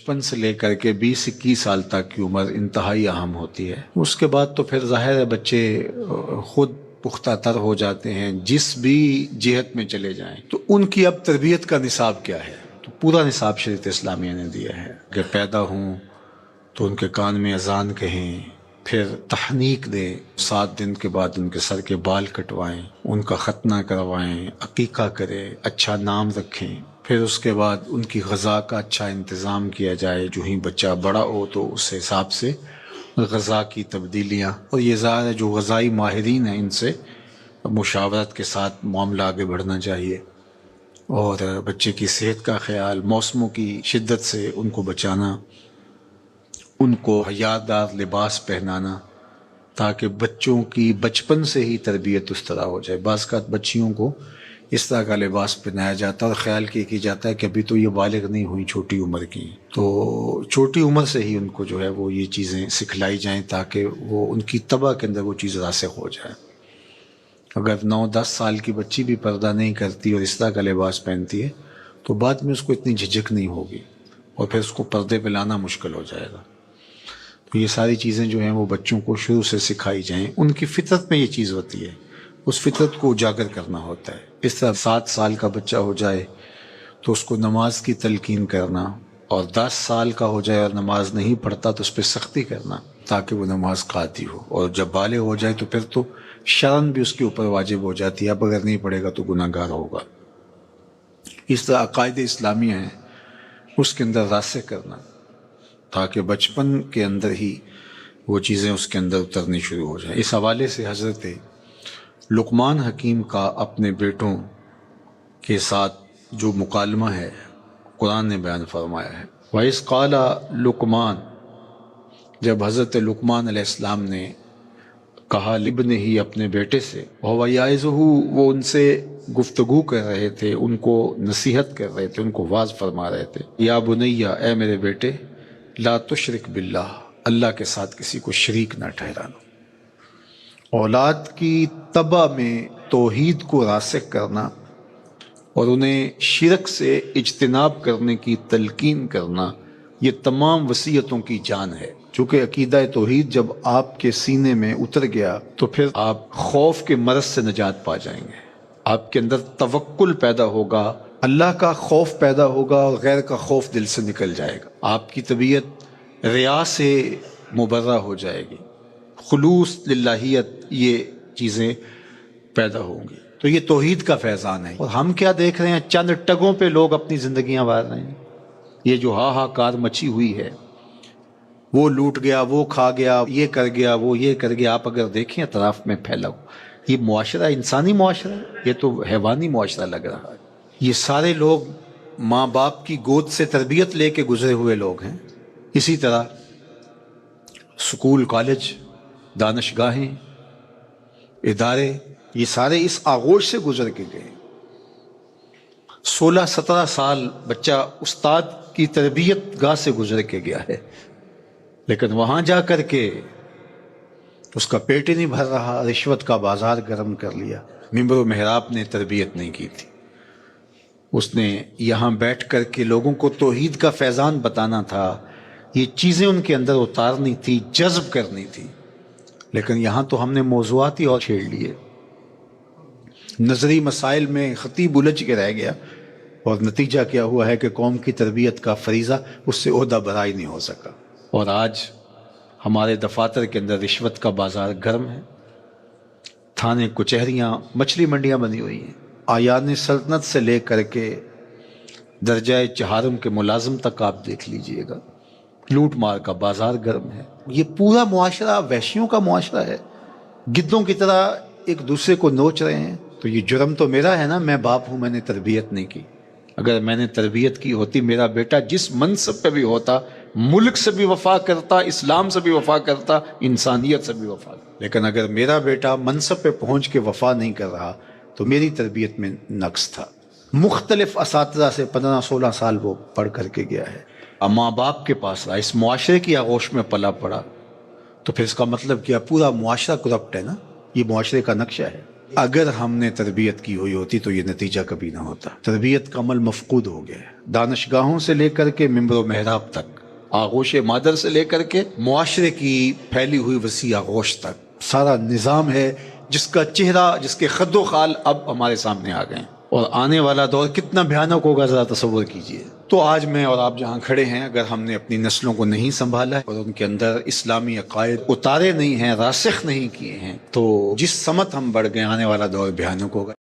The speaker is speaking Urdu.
بچپن سے لے کر کے 20-21 سال تک کی عمر انتہائی اہم ہوتی ہے۔ اس کے بعد تو پھر ظاہر ہے بچے خود پختہ تر ہو جاتے ہیں، جس بھی جہت میں چلے جائیں۔ تو ان کی اب تربیت کا نصاب کیا ہے؟ تو پورا نصاب شریعت اسلامیہ نے دیا ہے کہ پیدا ہوں تو ان کے کان میں اذان کہیں، پھر تحنیک دیں، 7 دن کے بعد ان کے سر کے بال کٹوائیں، ان کا ختنہ کروائیں، عقیقہ کریں، اچھا نام رکھیں، پھر اس کے بعد ان کی غذا کا اچھا انتظام کیا جائے۔ جو ہی بچہ بڑا ہو تو اس حساب سے غذا کی تبدیلیاں، اور یہ ظاہر ہے جو غذائی ماہرین ہیں ان سے مشاورت کے ساتھ معاملہ آگے بڑھنا چاہیے، اور بچے کی صحت کا خیال، موسموں کی شدت سے ان کو بچانا، ان کو حیادار لباس پہنانا، تاکہ بچوں کی بچپن سے ہی تربیت اس طرح ہو جائے۔ بعض اوقات بچیوں کو اس طرح کا لباس پہنایا جاتا ہے اور خیال کی جاتا ہے کہ ابھی تو یہ بالغ نہیں ہوئی، چھوٹی عمر کی، تو چھوٹی عمر سے ہی ان کو جو ہے وہ یہ چیزیں سکھلائی جائیں تاکہ وہ ان کی طبع کے اندر وہ چیز راسخ ہو جائے۔ اگر 9-10 سال کی بچی بھی پردہ نہیں کرتی اور اس طرح کا لباس پہنتی ہے تو بعد میں اس کو اتنی جھجک نہیں ہوگی اور پھر اس کو پردے پہ لانا مشکل ہو جائے گا۔ تو یہ ساری چیزیں جو ہیں وہ بچوں کو شروع سے سکھائی جائیں، ان کی فطرت میں یہ چیز ہوتی ہے، اس فطرت کو اجاگر کرنا ہوتا ہے۔ اس طرح 7 سال کا بچہ ہو جائے تو اس کو نماز کی تلقین کرنا، اور 10 سال کا ہو جائے اور نماز نہیں پڑھتا تو اس پہ سختی کرنا تاکہ وہ نماز قاطی ہو، اور جب بالغ ہو جائے تو پھر تو شرن بھی اس کے اوپر واجب ہو جاتی ہے، اب اگر نہیں پڑھے گا تو گناہ گار ہوگا۔ اس طرح عقائد اسلامیہ ہیں اس کے اندر راسخ کرنا تاکہ بچپن کے اندر ہی وہ چیزیں اس کے اندر اترنی شروع ہو جائیں۔ اس حوالے سے حضرت لقمان حکیم کا اپنے بیٹوں کے ساتھ جو مکالمہ ہے قرآن نے بیان فرمایا ہے۔ وَإِذْ قَالَ لقمان، جب حضرت لقمان علیہ السلام نے کہا ابن ہی اپنے بیٹے سے، وَهُوَ يَعِظُهُ، وہ ان سے گفتگو کر رہے تھے، ان کو نصیحت کر رہے تھے، ان کو واعظ فرما رہے تھے، یا بنیا، اے میرے بیٹے، لا تشرک باللہ، اللہ کے ساتھ کسی کو شریک نہ ٹھہرانا۔ اولاد کی طبع میں توحید کو راسخ کرنا اور انہیں شرک سے اجتناب کرنے کی تلقین کرنا، یہ تمام وصیتوں کی جان ہے۔ چونکہ عقیدہ توحید جب آپ کے سینے میں اتر گیا تو پھر آپ خوف کے مرض سے نجات پا جائیں گے، آپ کے اندر توکل پیدا ہوگا، اللہ کا خوف پیدا ہوگا اور غیر کا خوف دل سے نکل جائے گا، آپ کی طبیعت ریا سے مبرہ ہو جائے گی، خلوص للہیت، یہ چیزیں پیدا ہوں گی۔ تو یہ توحید کا فیضان ہے، اور ہم کیا دیکھ رہے ہیں؟ چند ٹگوں پہ لوگ اپنی زندگیاں وار رہے ہیں۔ یہ جو ہاہاکار مچی ہوئی ہے، وہ لوٹ گیا، وہ کھا گیا، یہ کر گیا، وہ یہ کر گیا، آپ اگر دیکھیں اطراف میں پھیلا ہو، یہ معاشرہ انسانی معاشرہ ہے؟ یہ تو حیوانی معاشرہ لگ رہا ہے۔ یہ سارے لوگ ماں باپ کی گود سے تربیت لے کے گزرے ہوئے لوگ ہیں۔ اسی طرح سکول، کالج، دانشگاہیں، ادارے، یہ سارے اس آغوش سے گزر کے گئے۔ 16-17 سال بچہ استاد کی تربیت گاہ سے گزر کے گیا ہے، لیکن وہاں جا کر کے اس کا پیٹ ہی نہیں بھر رہا، رشوت کا بازار گرم کر لیا، ممبر و محراب نے تربیت نہیں کی تھی، اس نے یہاں بیٹھ کر کے لوگوں کو توحید کا فیضان بتانا تھا، یہ چیزیں ان کے اندر اتارنی تھی، جذب کرنی تھی، لیکن یہاں تو ہم نے موضوعات ہی اور چھیڑ لیے، نظری مسائل میں خطیب الجھ کے رہ گیا، اور نتیجہ کیا ہوا ہے کہ قوم کی تربیت کا فریضہ اس سے عہدہ برائی نہیں ہو سکا۔ اور آج ہمارے دفاتر کے اندر رشوت کا بازار گرم ہے، تھانے کچہریاں مچھلی منڈیاں بنی ہوئی ہیں، آیان سلطنت سے لے کر کے درجہ چہارم کے ملازم تک آپ دیکھ لیجئے گا، لوٹ مار کا بازار گرم ہے۔ یہ پورا معاشرہ وحشیوں کا معاشرہ ہے، گدوں کی طرح ایک دوسرے کو نوچ رہے ہیں۔ تو یہ جرم تو میرا ہے نا، میں باپ ہوں، میں نے تربیت نہیں کی۔ اگر میں نے تربیت کی ہوتی، میرا بیٹا جس منصب پہ بھی ہوتا، ملک سے بھی وفا کرتا، اسلام سے بھی وفا کرتا، انسانیت سے بھی وفا کرتا، لیکن اگر میرا بیٹا منصب پہ پہنچ کے وفا نہیں کر رہا تو میری تربیت میں نقص تھا۔ مختلف اساتذہ سے 15-16 سال وہ پڑھ کر کے گیا ہے، ماں باپ کے پاس رہا، اس معاشرے کی آغوش میں پلا پڑا، تو پھر اس کا مطلب کیا؟ پورا معاشرہ کرپٹ ہے نا، یہ معاشرے کا نقشہ ہے۔ اگر ہم نے تربیت کی ہوئی ہوتی تو یہ نتیجہ کبھی نہ ہوتا۔ تربیت کا عمل مفقود ہو گیا ہے، دانشگاہوں سے لے کر کے ممبر و محراب تک آغوش مادر سے لے کر کے معاشرے کی پھیلی ہوئی وسیع آغوش تک سارا نظام ہے جس کا چہرہ، جس کے خد و خال اب ہمارے سامنے آ گئے ہیں، اور آنے والا دور کتنا بھیانک ہوگا ذرا تصور کیجئے۔ تو آج میں اور آپ جہاں کھڑے ہیں، اگر ہم نے اپنی نسلوں کو نہیں سنبھالا ہے اور ان کے اندر اسلامی عقائد اتارے نہیں ہیں، راسخ نہیں کیے ہیں، تو جس سمت ہم بڑھ گئے، آنے والا دور بھیانک ہوگا۔